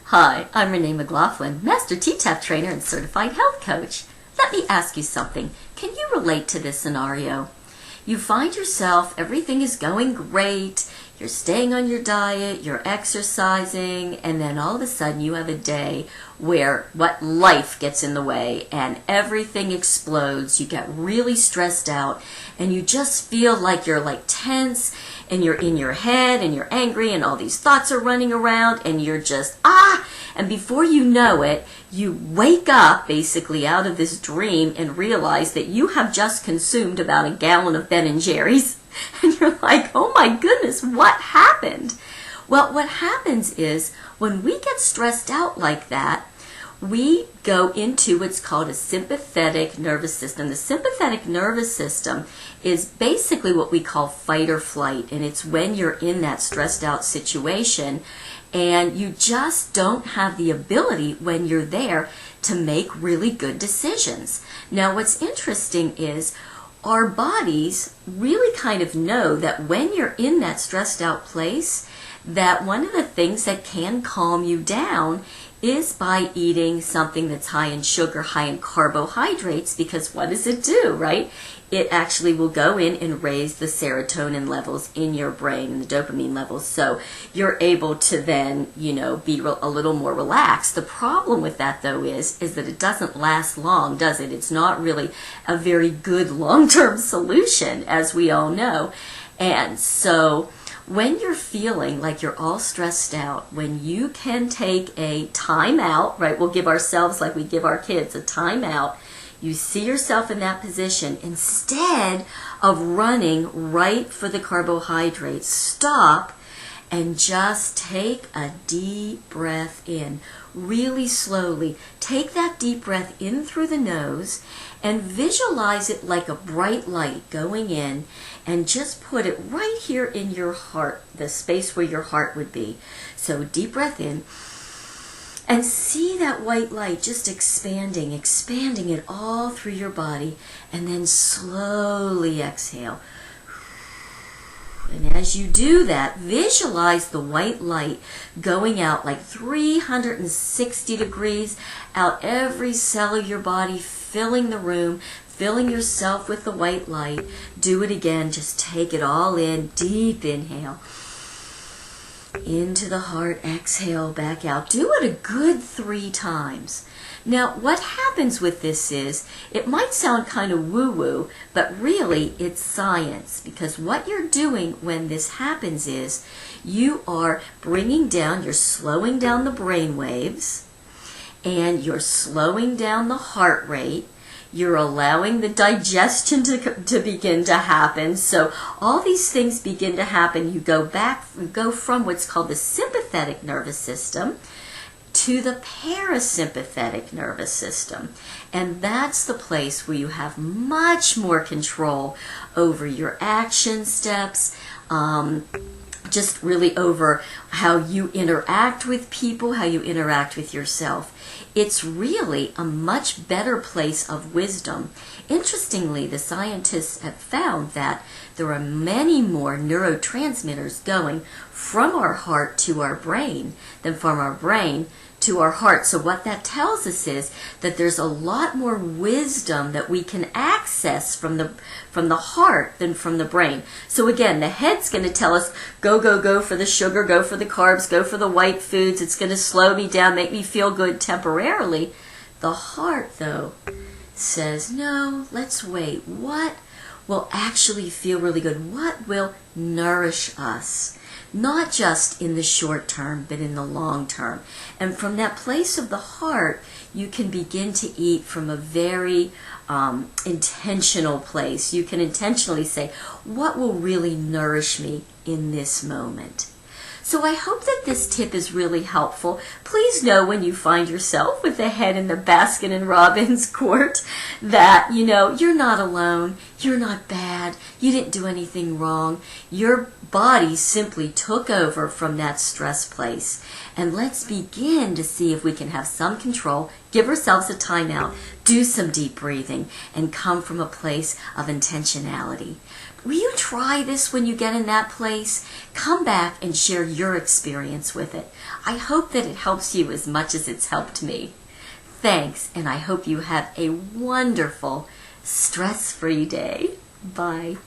Hi, I'm Renee McLaughlin, Master T-Tapp Trainer and Certified Health Coach. Let me ask you something. Can you relate to this scenario? You find yourself, everything is going great, you're staying on your diet, you're exercising, and then all of a sudden you have a day where life gets in the way and everything explodes. You get really stressed out and you just feel like you're tense and you're in your head and you're angry and all these thoughts are running around and you're just and before you know it, you wake up basically out of this dream and realize that you have just consumed about a gallon of Ben and Jerry's. And you're like, oh my goodness, what happened? Well, what happens is when we get stressed out like that, we go into what's called a sympathetic nervous system. The sympathetic nervous system is basically what we call fight or flight, and it's when you're in that stressed out situation and you just don't have the ability when you're there to make really good decisions. Now, what's interesting is our bodies really kind of know that when you're in that stressed out place, that one of the things that can calm you down is by eating something that's high in sugar, high in carbohydrates, because what does it do, right? It actually will go in and raise the serotonin levels in your brain and the dopamine levels, so you're able to then, be a little more relaxed. The problem with that, though, is that it doesn't last long, does it? It's not really a very good long-term solution, as we all know. And so when you're feeling like you're all stressed out, when you can take a time out, right? We'll give ourselves, like we give our kids, a time out. You see yourself in that position. Instead of running right for the carbohydrates, stop and just take a deep breath in, really slowly. Take that deep breath in through the nose and visualize it like a bright light going in, and just put it right here in your heart, the space where your heart would be. So deep breath in, and see that white light just expanding it all through your body, and then slowly exhale. And as you do that, visualize the white light going out like 360 degrees, out every cell of your body, filling the room, filling yourself with the white light. Do it again. Just take it all in. Deep inhale. Into the heart, exhale, back out. Do it a good 3 times. Now, what happens with this is, it might sound kind of woo-woo, but really it's science, because what you're doing when this happens is you are bringing down, you're slowing down the brain waves, and you're slowing down the heart rate. You're allowing the digestion to begin to happen. So all these things begin to happen. You go from what's called the sympathetic nervous system to the parasympathetic nervous system. And that's the place where you have much more control over your action steps, just really over how you interact with people, how you interact with yourself. It's really a much better place of wisdom. Interestingly, the scientists have found that there are many more neurotransmitters going from our heart to our brain than from our brain to our heart. So what that tells us is that there's a lot more wisdom that we can access from the heart than from the brain. So again, the head's going to tell us, go for the sugar, go for the carbs, go for the white foods. It's going to slow me down, make me feel good temporarily. The heart, though, says, no, let's wait. What will actually feel really good? What will nourish us? Not just in the short term, but in the long term. And from that place of the heart, you can begin to eat from a very intentional place. You can intentionally say, what will really nourish me in this moment? So I hope that this tip is really helpful. Please know when you find yourself with the head in the Baskin and Robbins court that, you're not alone. You're not bad. You didn't do anything wrong. Your body simply took over from that stress place. And let's begin to see if we can have some control, give ourselves a timeout, do some deep breathing, and come from a place of intentionality. Will you try this when you get in that place? Come back and share your experience with it. I hope that it helps you as much as it's helped me. Thanks, and I hope you have a wonderful, stress-free day. Bye.